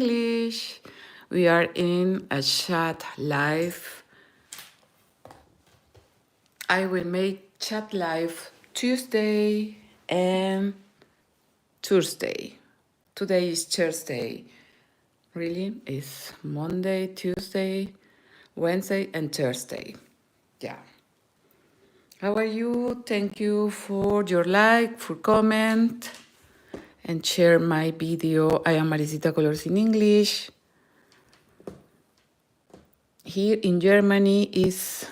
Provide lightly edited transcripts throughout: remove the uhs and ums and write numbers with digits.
English. We are in a chat live. I will make chat live Tuesday and Thursday. Today is Thursday. Really? It's Monday, Tuesday, Wednesday, and Thursday. Yeah. How are you? Thank you for your like, for comment, and share my video. I am Maricitacolors in English. Here in Germany is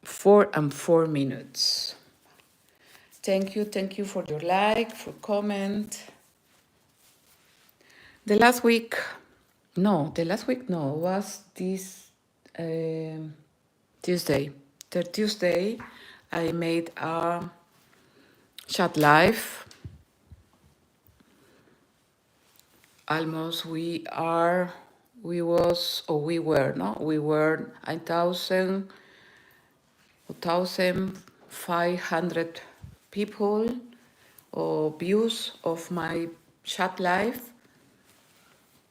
4 and 4 minutes. Thank you for your like, for comment. The last week was this Tuesday. The Tuesday, I made a chat live. Almost we were 1,500 people or views of my chat live.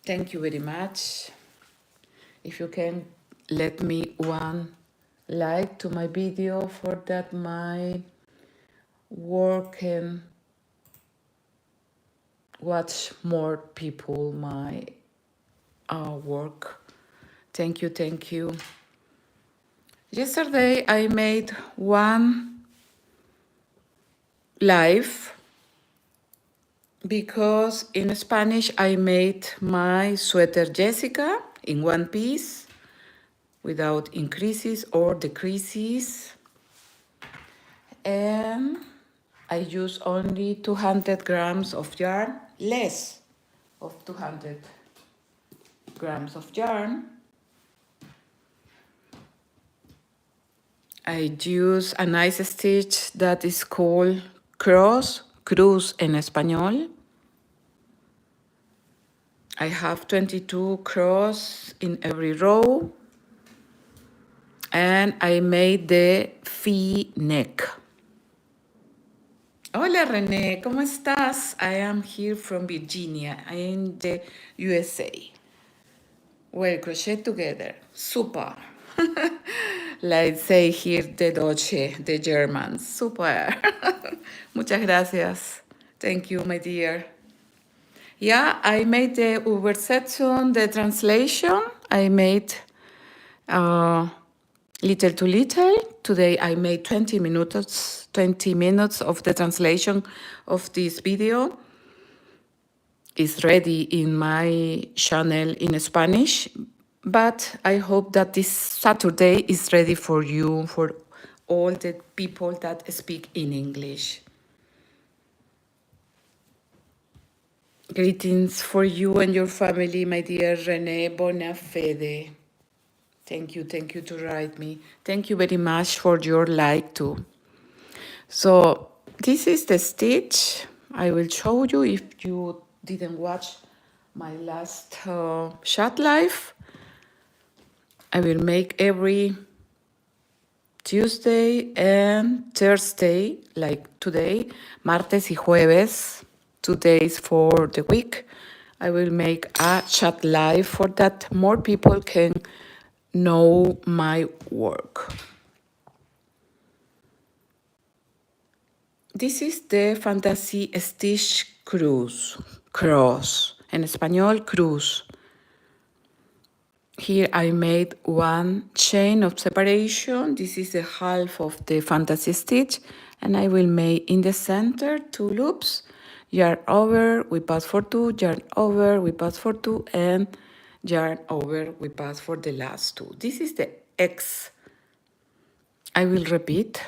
Thank you very much. If you can let me one like to my video for that my work can watch more people my work. Thank you. Yesterday I made one live because in Spanish I made my sweater Jessica in one piece without increases or decreases, and I use only 200 grams of yarn, less of 200 grams of yarn. I use a nice stitch that is called cruz en español. I have 22 crosses in every row, and I made the V-neck. Hola René, ¿cómo estás? I am here from Virginia, in the USA. Well, crochet together, super. Like say here the Deutsche, the Germans, super. Muchas gracias. Thank you, my dear. Yeah, I made the Übersetzung, the translation. I made little to little. Today I made 20 minutes of the translation of this video. It's ready in my channel in Spanish, but I hope that this Saturday is ready for you, for all the people that speak in English. Greetings for you and your family, my dear René Bonafede. Thank you to write me. Thank you very much for your like too. So this is the stitch. I will show you if you didn't watch my last chat live. I will make every Tuesday and Thursday, like today, martes y jueves, 2 days for the week. I will make a chat live for that more people can know my work. This is the Fantasy Stitch Cross, en español, cruz. Here I made one chain of separation. This is the half of the fantasy stitch, and I will make in the center 2 loops, yarn over, we pass for 2, yarn over, we pass for 2, and yarn over, we pass for the last 2. This is the X. I will repeat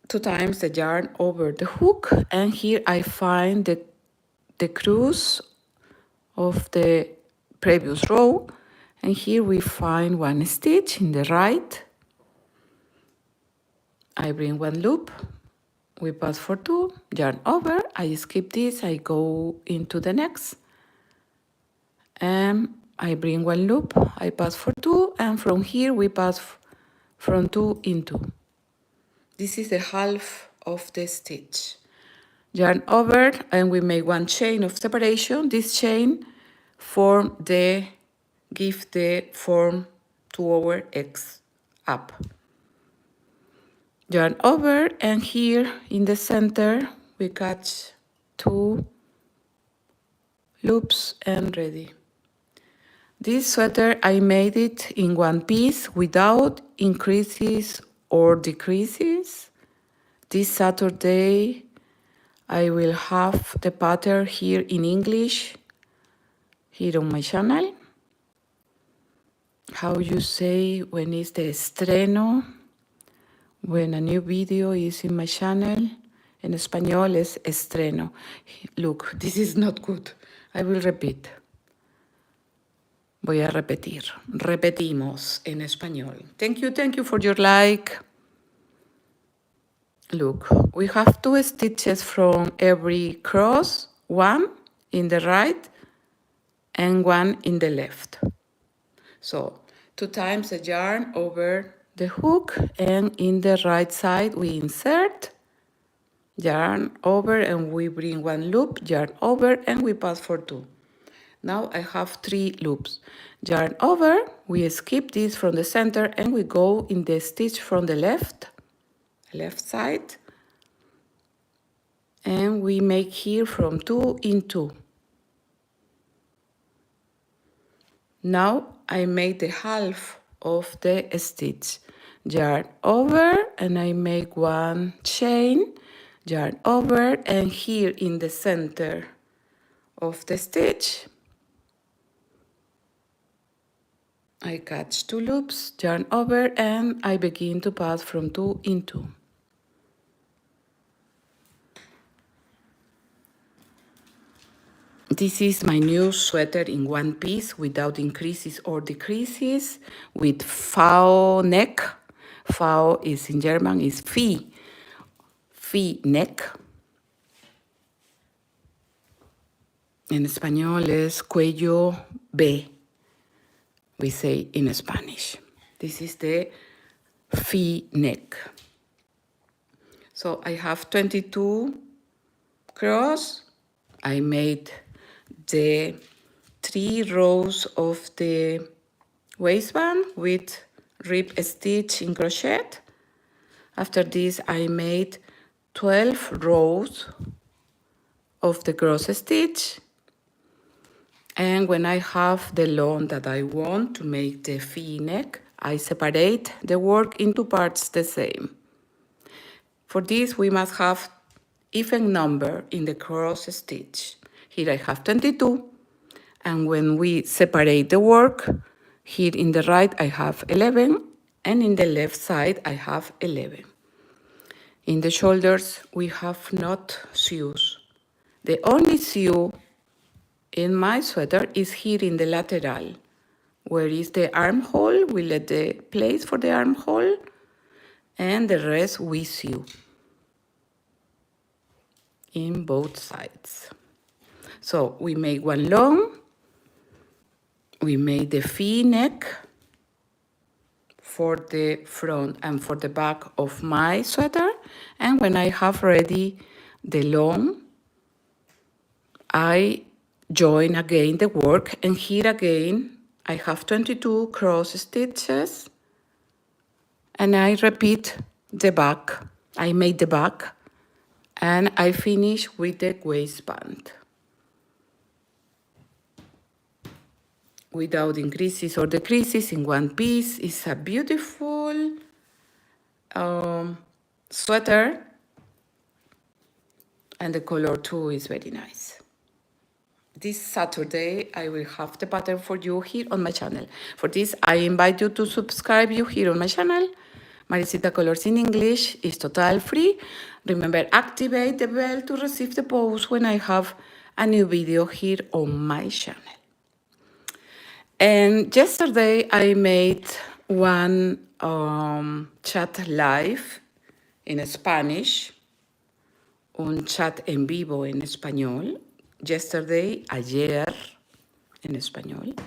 2 times the yarn over the hook, and here I find the cruz of the previous row, and here we find 1 stitch in the right. I bring 1 loop, we pass for 2, yarn over, I skip this, I go into the next, and I bring 1 loop, I pass for 2, and from here we pass from 2 into. This is the half of the stitch. yarn over, and we make one chain of separation. This chain give the form to our X up. Yarn over, and here in the center we catch 2 loops and ready. This sweater I made it in one piece without increases or decreases. This Saturday I will have the pattern here in English, here on my channel. How you say when is the estreno? When a new video is in my channel. En español es estreno. Look, this is not good. I will repeat. Voy a repetir. Repetimos en español. Thank you for your like. Look, we have 2 stitches from every cross, 1 in the right and 1 in the left. So 2 times the yarn over the hook, and in the right side we insert, yarn over, and we bring 1 loop, yarn over, and we pass for 2. Now I have 3 loops. Yarn over, we skip this from the center, and we go in the stitch from the left side, and we make here from 2 in 2. Now I made the half of the stitch. Yarn over, and I make 1 chain, yarn over, and here in the center of the stitch I catch 2 loops, yarn over, and I begin to pass from 2 in 2. This is my new sweater in one piece without increases or decreases, with V neck. V is in German is V neck. En español es cuello V, we say in Spanish. This is the V neck. So I have 22 cross. I made the 3 rows of the waistband with rib stitch in crochet. After this I made 12 rows of the cross stitch, and when I have the long that I want to make the V neck, I separate the work into parts the same. For this we must have even number in the cross stitch. Here I have 22, and when we separate the work, here in the right I have 11, and in the left side I have 11. In the shoulders we have not sews. The only sew in my sweater is here in the lateral, where is the armhole. We let the place for the armhole, and the rest we sew in both sides. So we make 1 long, we made the V neck for the front and for the back of my sweater, and when I have ready the long, I join again the work, and here again I have 22 cross stitches, and I repeat the back. I made the back, and I finish with the waistband. Without increases or decreases, in one piece. It's a beautiful sweater, and the color too is very nice. This Saturday I will have the pattern for you here on my channel. For this I invite you to subscribe you here on my channel. Maricita Colors in English is total free. Remember, activate the bell to receive the post when I have a new video here on my channel. And yesterday I made one chat live in Spanish, un chat en vivo en español. Yesterday, ayer, en español.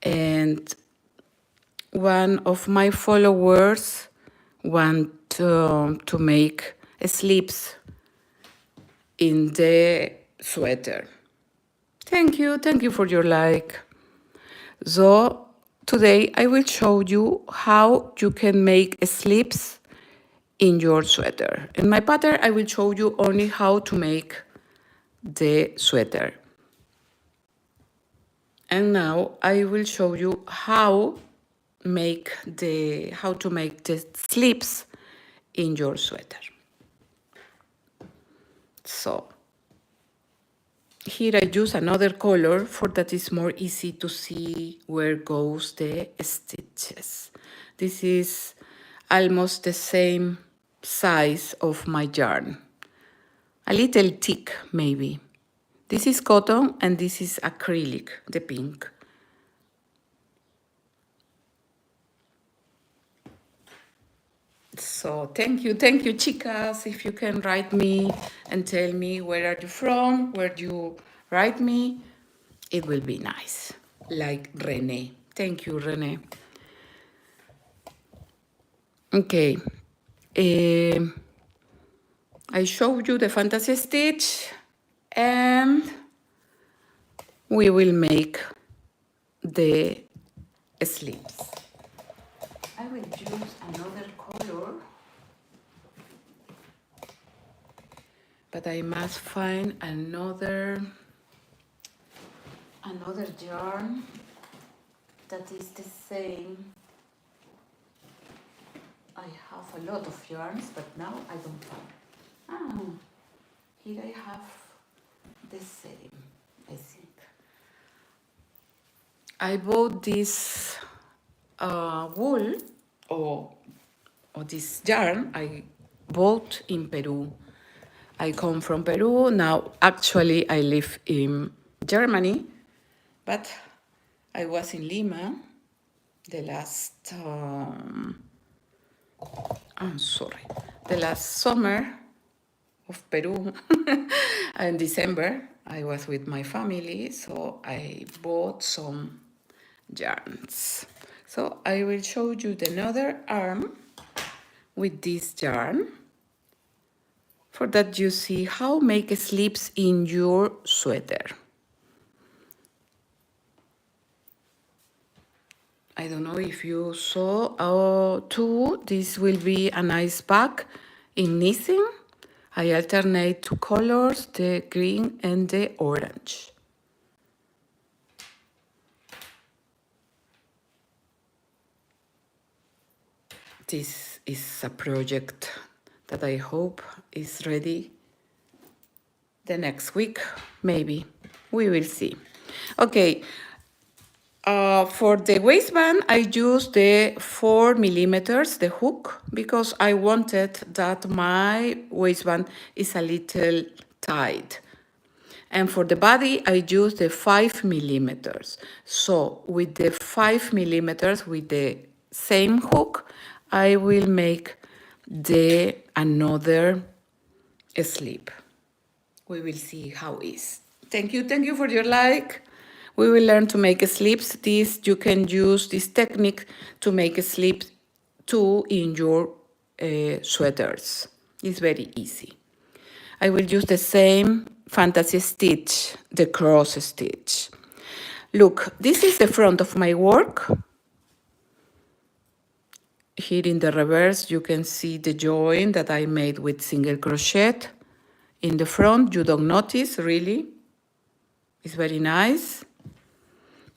And one of my followers want to make slips in the sweater. Thank you for your like. So today I will show you how you can make slips in your sweater. In my pattern I will show you only how to make the sweater. And now I will show you how to make the slips in your sweater. So here I use another color for that is more easy to see where goes the stitches. This is almost the same size of my yarn. A little thick maybe. This is cotton and this is acrylic, the pink. So thank you, chicas. If you can write me and tell me where are you from, where you write me, it will be nice. Like Renee. Thank you, Renee. Okay. I showed you the fantasy stitch and we will make the sleeves. I will use another color, but I must find another yarn that is the same. I have a lot of yarns, but now I don't find. Here I have the same, I think. I bought this wool or this yarn I bought in Peru. I come from Peru. Now, actually, I live in Germany, but I was in Lima the last summer of Peru. In December, I was with my family, so I bought some yarns. So I will show you another arm with this yarn. For that you see how make slips in your sweater. I don't know if you saw too, this will be a nice bag in knitting. I alternate two colors, the green and the orange. This is a project that I hope is ready the next week, maybe. We will see. Okay, for the waistband, I used the 4 millimeters, the hook, because I wanted that my waistband is a little tight. And for the body, I used the 5 millimeters. So with the 5 millimeters, with the same hook, I will make another slip. We will see how it is. Thank you for your like. We will learn to make slips. You can use this technique to make slips too in your sweaters. It's very easy. I will use the same fantasy stitch, the cross stitch. Look, this is the front of my work. Here in the reverse, you can see the join that I made with single crochet. In the front, you don't notice, really. It's very nice.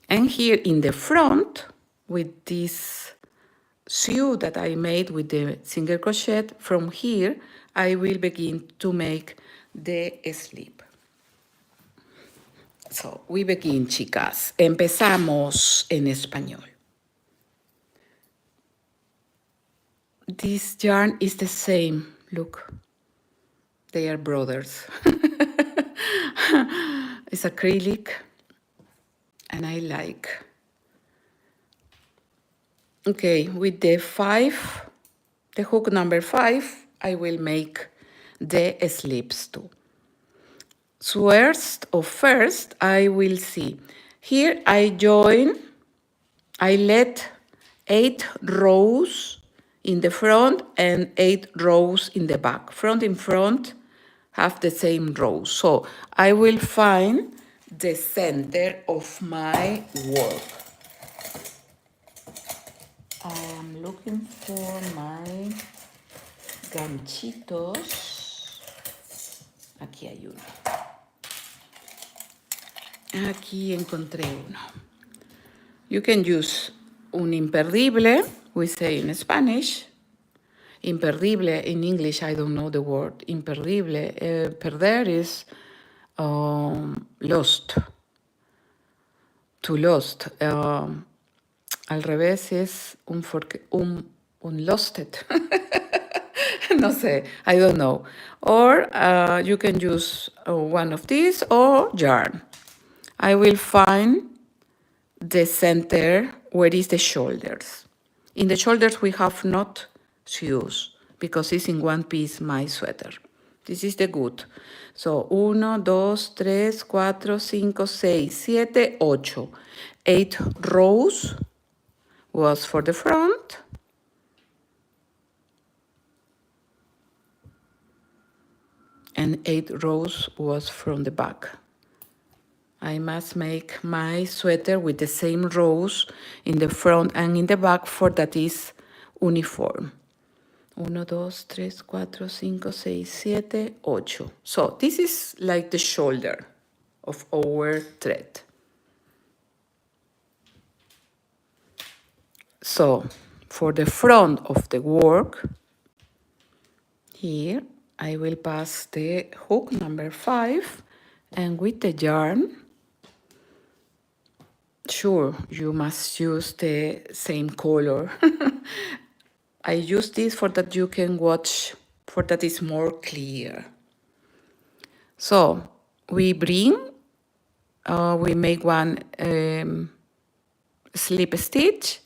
And here in the front, with this sew that I made with the single crochet, from here, I will begin to make the slip. So, we begin, chicas. Empezamos en español. This yarn is the same, look. They are brothers. It's acrylic, and I like. Okay, with the hook number 5, I will make the slips too. So first, I will see. Here I let 8 rows in the front and 8 rows in the back. Front in front, have the same row. So I will find the center of my work. I am looking for my ganchitos. Aquí hay uno. Aquí encontré uno. You can use un imperdible, we say in Spanish. Imperdible in English, I don't know the word. Imperdible, perder is lost. To lost. Al revés es un losted. No sé, I don't know. Or you can use one of these or yarn. I will find the center where is the shoulders. In the shoulders we have not to use because it's in one piece my sweater. This is the good. So 1, 2, 3, 4, 5, 6, 7, 8. 8 rows was for the front. And 8 rows was from the back. I must make my sweater with the same rows in the front and in the back for that is uniform. 1, 2, 3, 4, 5, 6, 7, 8. So this is like the shoulder of our thread. So for the front of the work, here I will pass the hook number 5 and with the yarn, sure, you must use the same color. I use this for that you can watch, for that is more clear. So we bring, we make one slip stitch,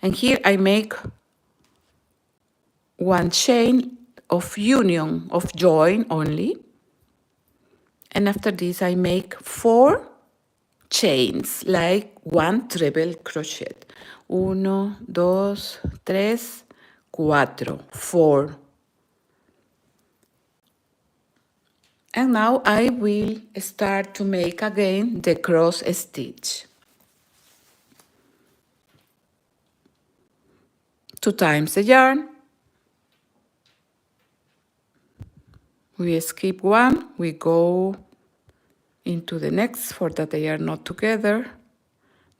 and here I make one chain of union, of join only. And after this I make 4 chains, like one treble crochet. 1, 2, 3, 4, 4. And now I will start to make again the cross stitch. 2 times the yarn. We skip one, we go into the next for that they are not together.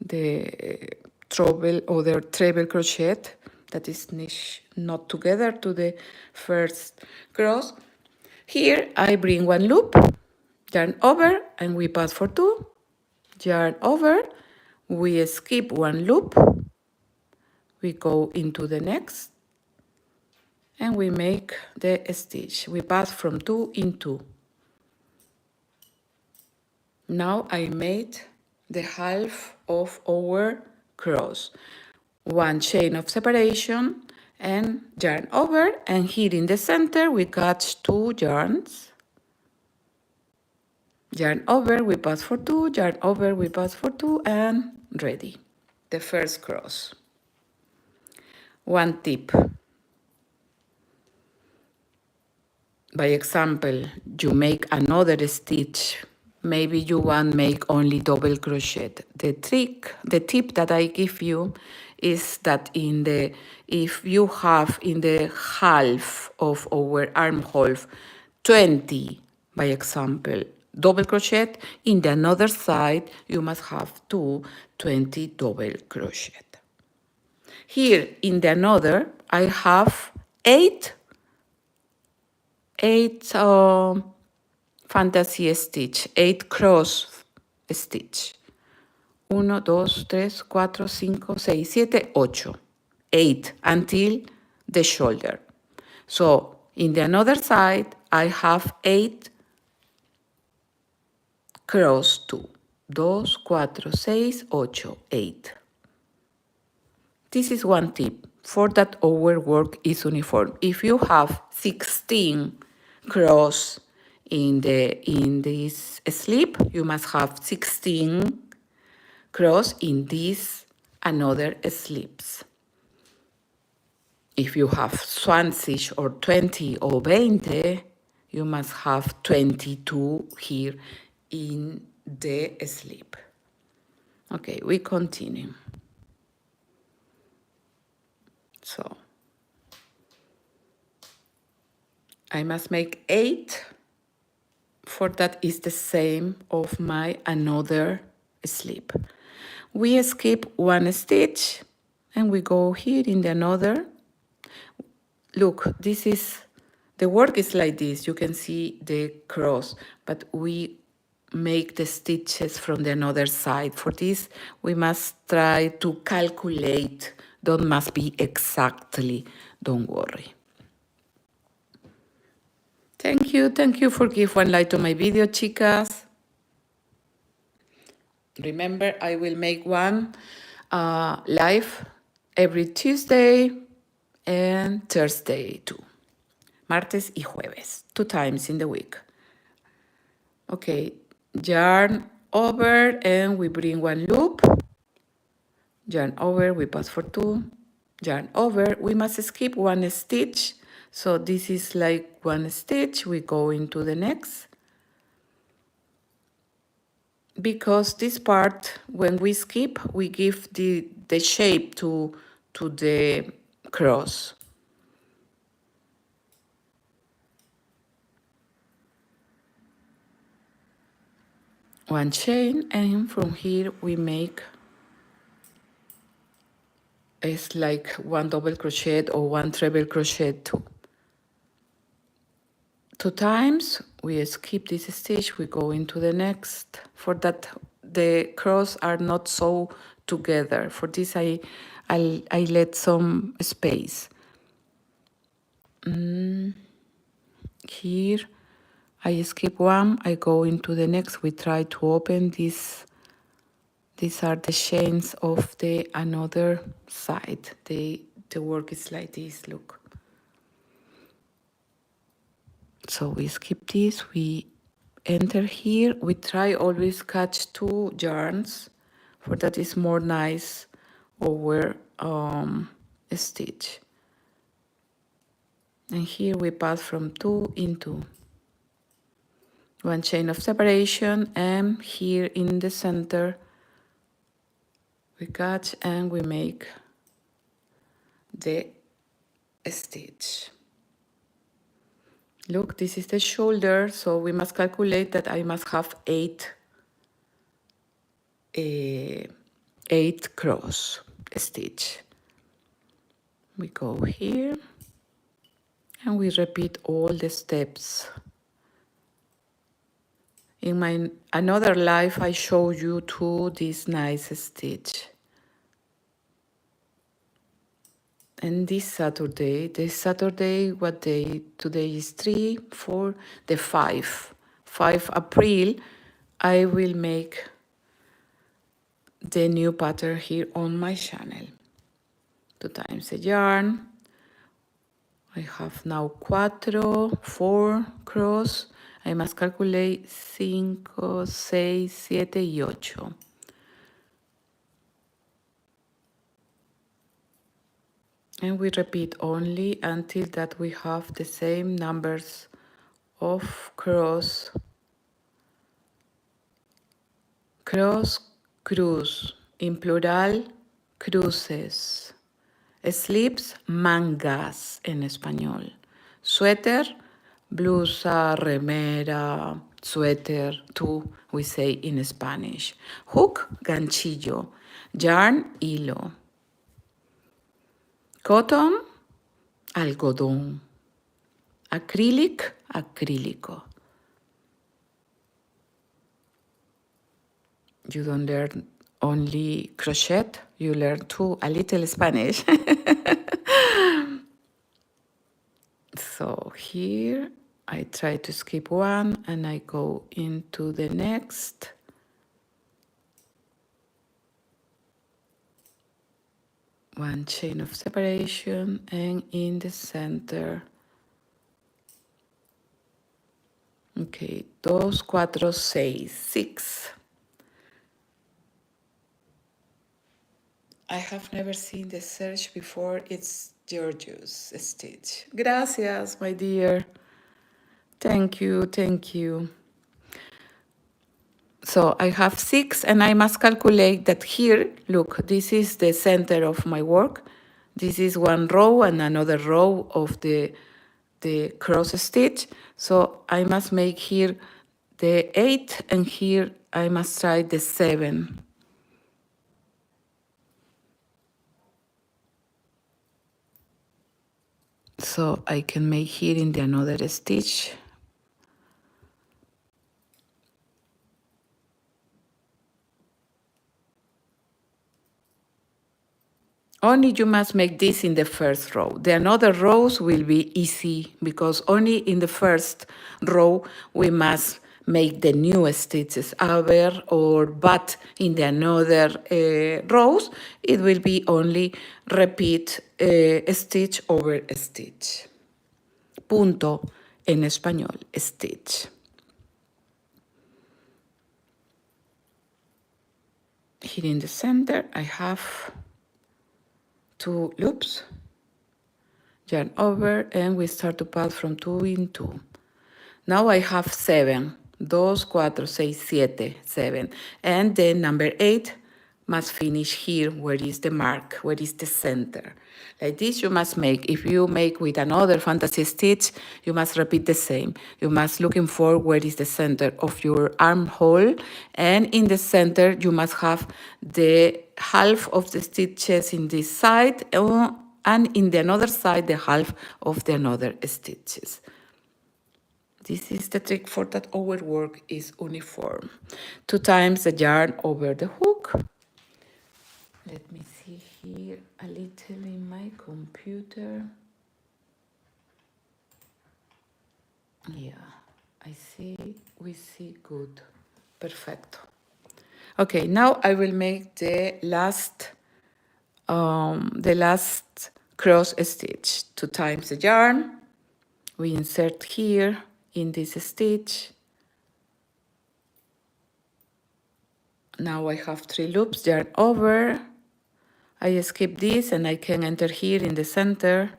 The treble or the treble crochet that is not together to the first cross. Here I bring one loop, yarn over, and we pass for 2, yarn over, we skip one loop, we go into the next, and we make the stitch. We pass from 2 in 2. Now I made the half of our cross. 1 chain of separation and yarn over, and here in the center we catch 2 yarns. Yarn over, we pass for 2, yarn over, we pass for 2, and ready. The first cross. One tip. By example, you make another stitch. Maybe you want make only double crochet. The tip that I give you is that if you have in the half of our armhole 20, by example, double crochet, in the another side you must have 20 double crochet. Here in the another I have 8 fantasy stitch, 8 cross stitch. 1, 2, 3, 4, 5, 6, 7, 8. 8 until the shoulder. So in the another side, I have 8 cross 2. 2, 4, 6, 8, 8. This is one tip for that our work is uniform. If you have 16 cross in this slip, you must have 16 cross in these another slips. If you have 20 or 20 or 20, you must have 22 here in the slip. Okay, we continue. So I must make 8, for that is the same of my another slip. We skip 1 stitch and we go here in the another. Look, this is, the work is like this. You can see the cross, but we make the stitches from the another side. For this, we must try to calculate. Don't must be exactly, don't worry. Thank you for give one like to my video, chicas. Remember, I will make one live every Tuesday and Thursday too. Martes y jueves, 2 times in the week. Okay, yarn over and we bring 1 loop. Yarn over, we pass for 2. Yarn over, we must skip 1 stitch. So this is like 1 stitch, we go into the next. Because this part, when we skip, we give the shape to the cross. One chain, and from here we make, it's like 1 double crochet or 1 treble crochet too. 2 times, we skip this stitch, we go into the next. For that, the cross are not so together. For this, I let some space. Here, I skip 1, I go into the next. We try to open this. These are the chains of the another side. The work is like this, look. So we skip this, we enter here. We try always catch 2 yarns, for that is more nice over a stitch. And here we pass from 2 into 1 chain of separation, and here in the center we catch and we make the stitch. Look, this is the shoulder, so we must calculate that I must have 8 cross stitch. We go here and we repeat all the steps. In my another life, I show you too this nice stitch. And this Saturday, what day? Today is 3, 4, the 5 April, I will make the new pattern here on my channel. 2 times the yarn. I have now 4 cross. I must calculate 5, 6, 7 y 8. And we repeat only until that we have the same numbers of cross, cruz, in plural, cruces. Slips, mangas en español. Suéter, blusa, remera, suéter, too, we say in Spanish. Hook, ganchillo. Yarn, hilo. Cotton, algodón. Acrylic, acrílico. You don't learn only crochet, you learn too a little Spanish. So here I try to skip 1 and I go into the next. One chain of separation, and in the center. Okay, 2, 4, 6. I have never seen the search before. It's Georgios stitch. Gracias, my dear. Thank you, thank you. So I have 6 and I must calculate that here, look, this is the center of my work. This is one row and another row of the cross stitch. So I must make here the 8 and here I must try the 7. So I can make here in the another stitch. Only you must make this in the first row. The another rows will be easy because only in the first row we must make the new stitches over or but in the another rows it will be only repeat stitch over stitch. Punto en español, stitch. Here in the center I have 2 loops, yarn over, and we start to pass from 2 in 2. Now I have 7, 2, 4, 6, 7, 7, and then number 8 must finish here, where is the mark, where is the center. Like this you must make. If you make with another fantasy stitch, you must repeat the same. You must looking for where is the center of your armhole, and in the center you must have the half of the stitches in this side, and in the another side the half of the another stitches. This is the trick for that our work is uniform. 2 times the yarn over the hook. Let me see here a little in my computer. Yeah, I see, we see good. Perfecto. Okay, now I will make the last cross stitch. 2 times the yarn. We insert here in this stitch. Now I have 3 loops, yarn over. I skip this and I can enter here in the center.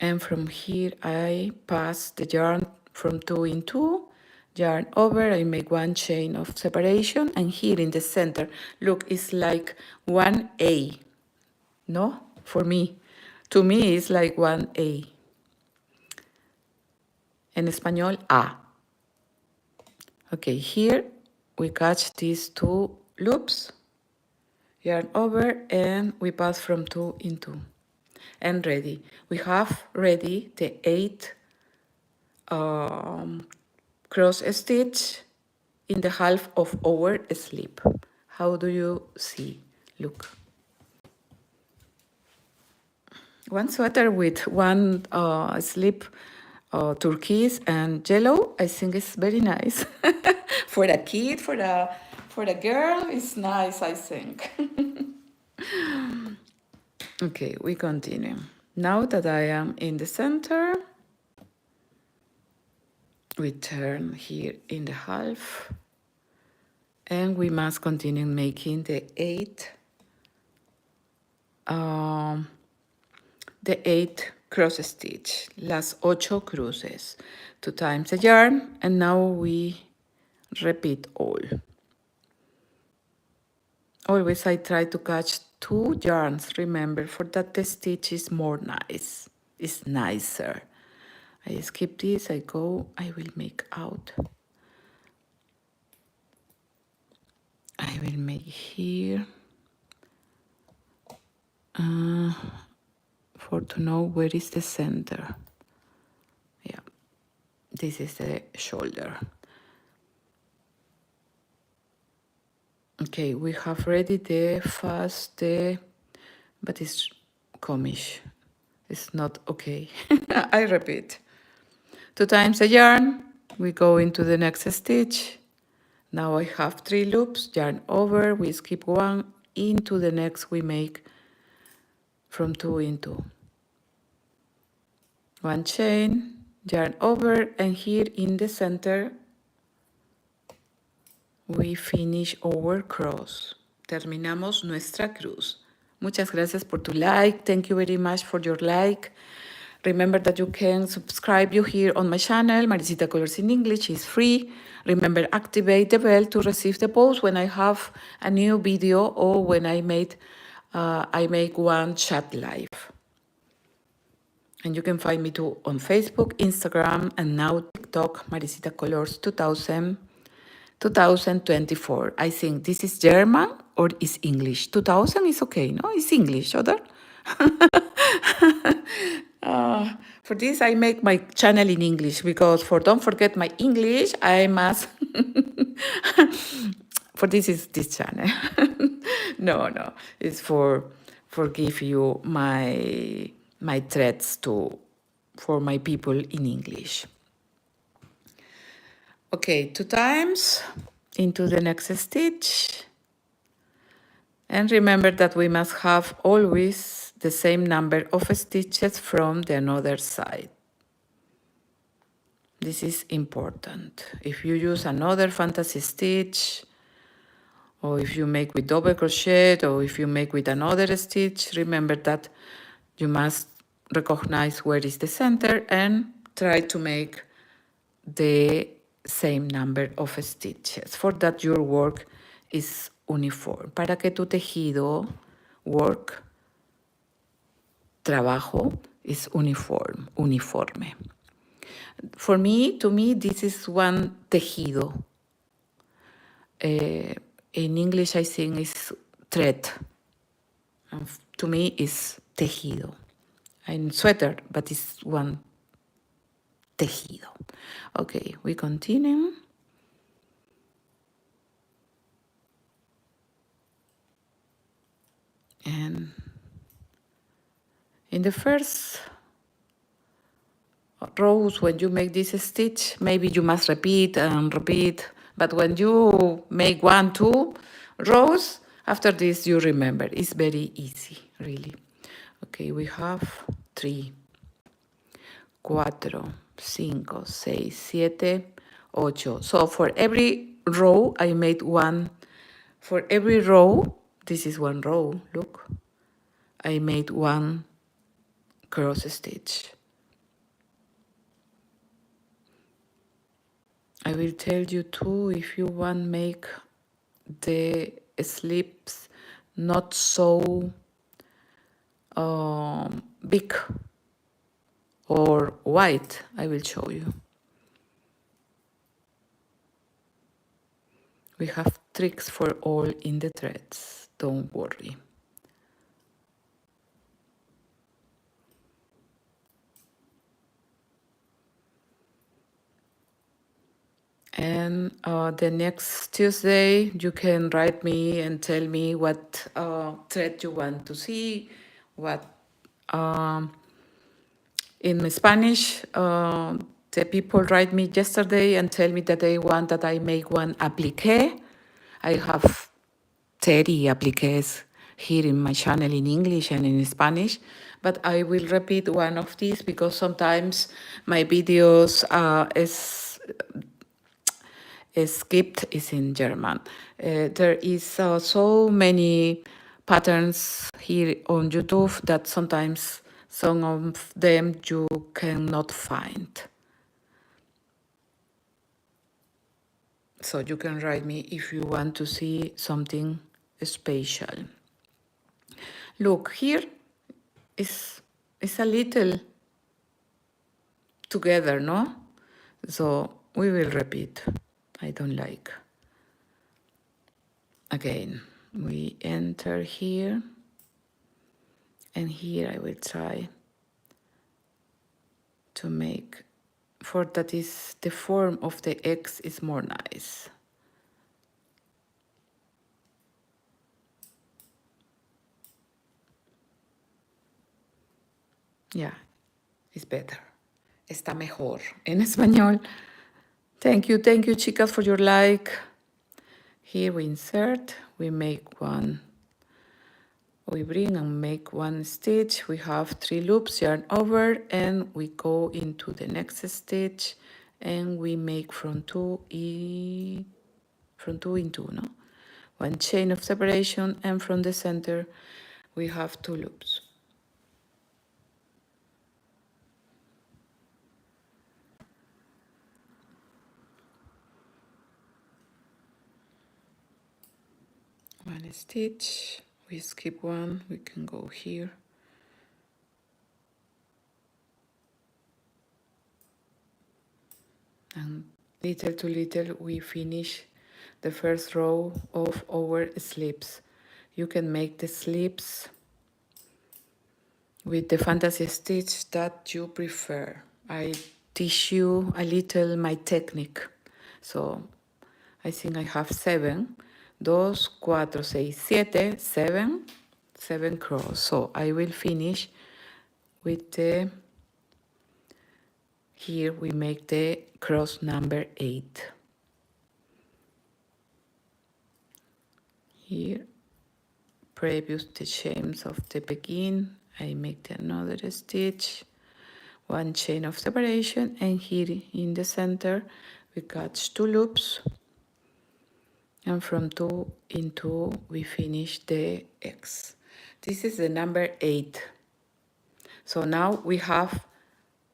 And from here I pass the yarn from 2 in 2, yarn over, I make 1 chain of separation, and here in the center, look, it's like 1A, no? For me. To me it's like 1A. En español, A. Okay, here we catch these 2 loops, yarn over, and we pass from 2 in 2. And ready. We have ready the 8 cross stitch in the half of our sleeve. How do you see? Look. One sweater with one sleeve turquoise and yellow. I think it's very nice. For a kid, for a girl, it's nice, I think. Okay, we continue. Now that I am in the center, we turn here in the half, and we must continue making the 8 cross stitch, las 8 cruces, 2 times the yarn, and now we repeat all. Always I try to catch 2 yarns, remember, for that the stitch is more nice, it's nicer. I skip this, I go, I will make out. I will make here, for to know where is the center. Yeah, this is the shoulder. Okay, we have ready the first, but it's comish. It's not okay. I repeat. 2 times the yarn, we go into the next stitch. Now I have 3 loops, yarn over, we skip 1, into the next we make from 2 in 2. 1 chain, yarn over, and here in the center we finish our cross. Terminamos nuestra cruz. Muchas gracias por tu like. Thank you very much for your like. Remember that you can subscribe you here on my channel, Maricita Colors in English is free. Remember, activate the bell to receive the post when I have a new video or when I make one chat live. And you can find me too on Facebook, Instagram, and now TikTok, Maricita Colors 2024. I think this is German or is English. 2000 is okay, no? It's English, other? For this, I make my channel in English because for don't forget my English, I must. For this is this channel. No, it's for give you my threads to for my people in English. Okay, 2 times into the next stitch. And remember that we must have always the same number of stitches from the other side. This is important. If you use another fantasy stitch, or if you make with double crochet, or if you make with another stitch, remember that you must recognize where is the center and try to make the same number of stitches for that your work is uniform, para que tu tejido, work, trabajo is uniforme. To me, this is one tejido. In English, I think it's thread. To me, it's tejido. I'm sweater, but it's one tejido. Okay, we continue. And in the first rows, when you make this stitch, maybe you must repeat and repeat. But when you make 1, 2 rows, after this you remember. It's very easy, really. Okay, we have 3, 4, 5, 6, 7, 8. So for every row, I made 1. For every row, this is 1 row, look. I made 1 cross stitch. I will tell you too, if you want make the slips not so big or white, I will show you. We have tricks for all in the threads, don't worry. And the next Tuesday, you can write me and tell me what thread you want to see, what in Spanish, the people write me yesterday and tell me that they want that I make one applique. I have 30 appliques here in my channel in English and in Spanish, but I will repeat one of these because sometimes my videos script is in German. There is so many patterns here on YouTube that sometimes some of them you cannot find. So you can write me if you want to see something special. Look, here is a little together, no? So we will repeat. I don't like. Again, we enter here. And here I will try to make, for that is the form of the X is more nice. Yeah, it's better. Está mejor en español. Thank you, chicas, for your like. Here we insert, we make one. We bring and make 1 stitch. We have 3 loops, yarn over, and we go into the next stitch, and we make from 2 in 2, no? 1 chain of separation, and from the center we have 2 loops. one stitch, we skip one, we can go here, and little to little we finish the first row of our slips. You can make the slips with the fantasy stitch that you prefer. I teach you a little my technique. So I think I have 7, 2, 4, 6, 7, 7 cross. So I will finish with the, here we make the cross number 8. Here, previous the chains of the begin, I make another stitch, 1 chain of separation, and here in the center we catch 2 loops, and from 2 in 2 we finish the X. This is the number 8. So now we have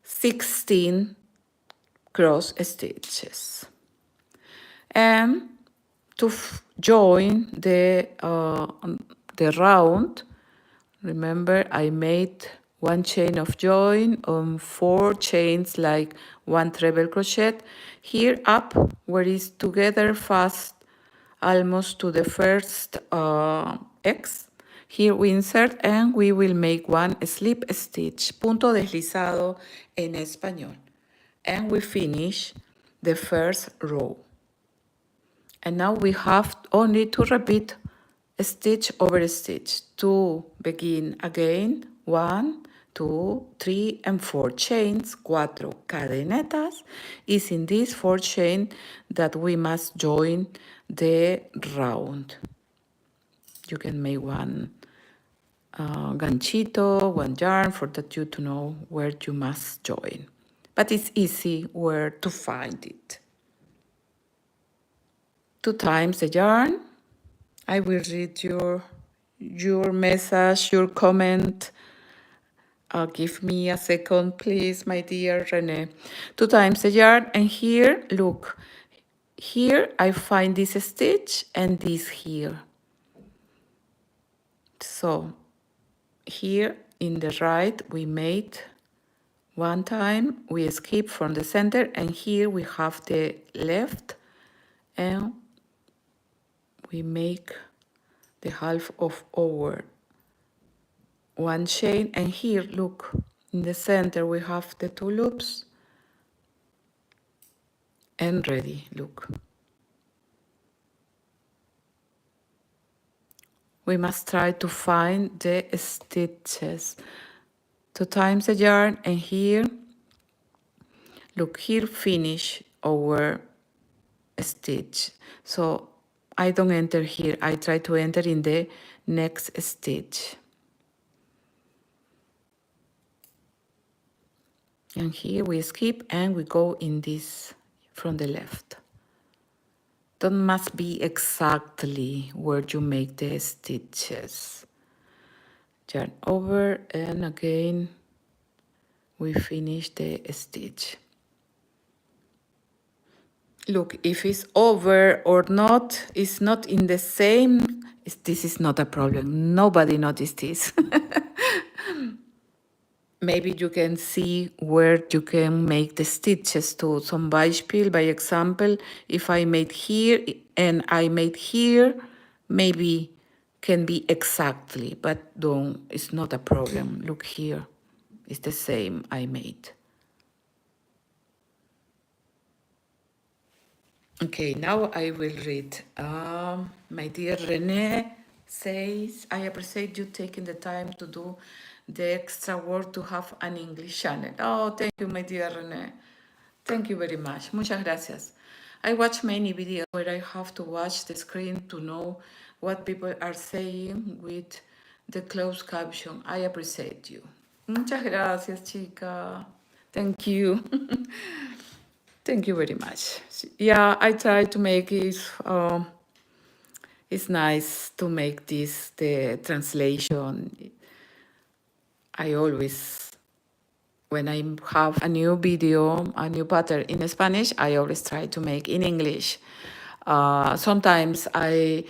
16 cross stitches. And to join the round, remember I made 1 chain of join on 4 chains, like 1 treble crochet. Here up, where is together fast, almost to the first X. Here we insert and we will make 1 slip stitch, punto deslizado en español. And we finish the first row. And now we have only to repeat stitch over stitch to begin again. 1, 2, 3, and 4 chains, 4 cadenetas. Is in this 4 chain that we must join the round. You can make 1 ganchito, 1 yarn for that you to know where you must join. But it's easy where to find it. 2 times the yarn. I will read your message, your comment. Give me a second, please, my dear Renee. 2 times the yarn, and here, look. Here I find this stitch and this here. So here in the right we made 1 time, we skip from the center, and here we have the left, and we make the half of our 1 chain, and here look in the center we have the 2 loops, and ready. Look, we must try to find the stitches. 2 times the yarn, and here look, here finish our stitch. So I don't enter here, I try to enter in the next stitch. And here we skip and we go in this from the left. Don't must be exactly where you make the stitches. Yarn over, and again we finish the stitch. Look, if it's over or not, it's not in the same, this is not a problem. Nobody noticed this. Maybe you can see where you can make the stitches to. Some Beispiel, by example, if I made here and I made here, maybe can be exactly, but don't, it's not a problem. Look here, it's the same I made. Okay, now I will read. My dear Renee says, I appreciate you taking the time to do the extra work to have an English channel. Oh, thank you, my dear Renee. Thank you very much. Muchas gracias. I watch many videos where I have to watch the screen to know what people are saying with the closed caption. I appreciate you. Muchas gracias, chica. Thank you. Thank you very much. Yeah, I try to make it, it's nice to make this, the translation. I always, when I have a new video, a new pattern in Spanish, I always try to make in English. Sometimes I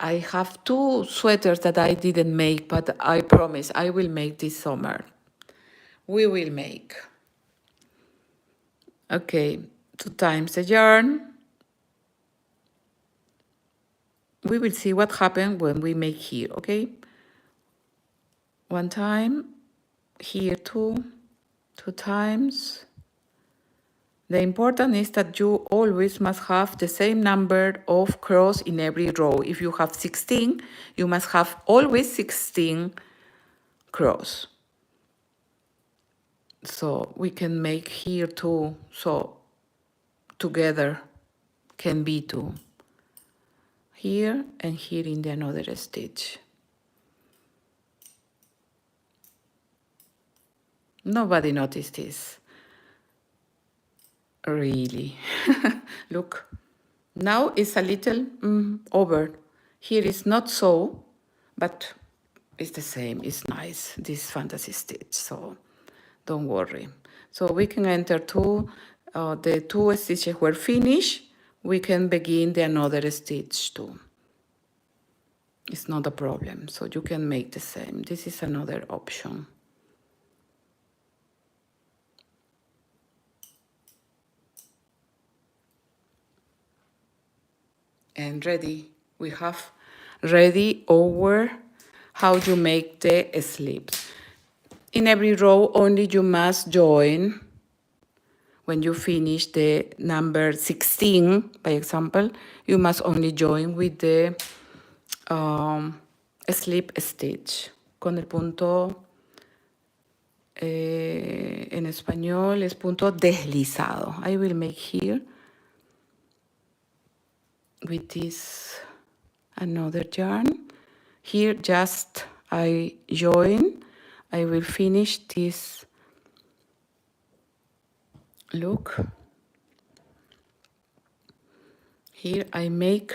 I have 2 sweaters that I didn't make, but I promise I will make this summer. We will make. Okay, 2 times the yarn. We will see what happens when we make here, okay? 1 time, here 2 times. The important is that you always must have the same number of cross in every row. If you have 16, you must have always 16 cross. So we can make here 2, so together can be 2. Here and here in the another stitch. Nobody noticed this. Really. Look. Now it's a little over. Here is not so, but it's the same. It's nice, this fantasy stitch, so don't worry. So we can enter the 2 stitches were finished. We can begin the another stitch too. It's not a problem, so you can make the same. This is another option. And ready, we have ready our how you make the slips. In every row only you must join when you finish the number 16, by example, you must only join with the slip stitch con el punto en español es punto deslizado. I will make here with this another yarn. Here just I join. I will finish this look. Here I make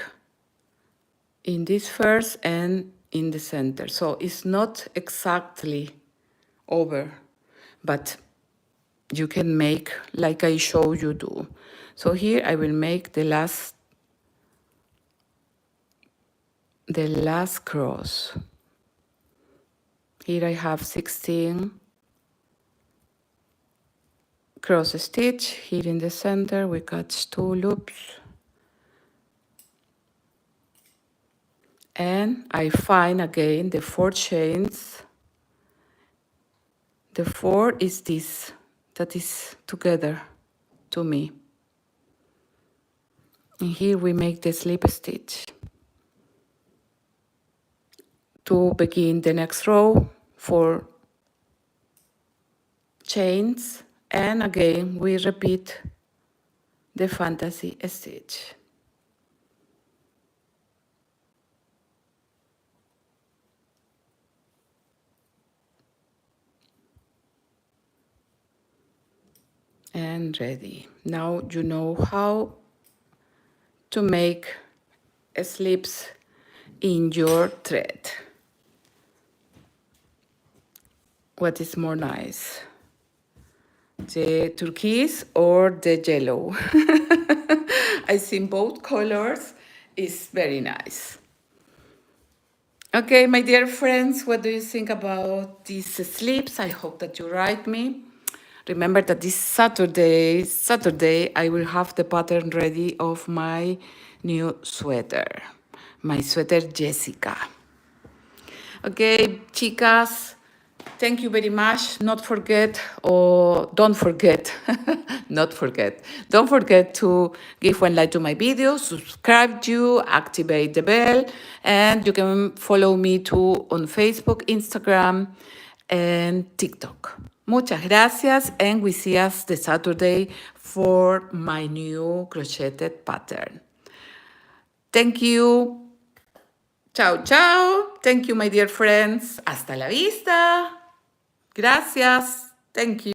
in this first and in the center. So it's not exactly over, but you can make like I show you do. So here I will make the last cross. Here I have 16 cross stitch. Here in the center we catch 2 loops. And I find again the 4 chains. The 4 is this, that is together to me. And here we make the slip stitch. To begin the next row, 4 chains, and again we repeat the fantasy stitch. And ready. Now you know how to make slips in your thread. What is more nice? The turquoise or the yellow? I think both colors is very nice. Okay, my dear friends, what do you think about these slips? I hope that you write me. Remember that this Saturday, I will have the pattern ready of my new sweater. My sweater Jessica. Okay, chicas, thank you very much. Don't forget, don't forget to give one like to my video, subscribe you, activate the bell, and you can follow me too on Facebook, Instagram, and TikTok. Muchas gracias, and we see us the Saturday for my new crocheted pattern. Thank you. Chao, chao. Thank you, my dear friends. Hasta la vista. Gracias. Thank you.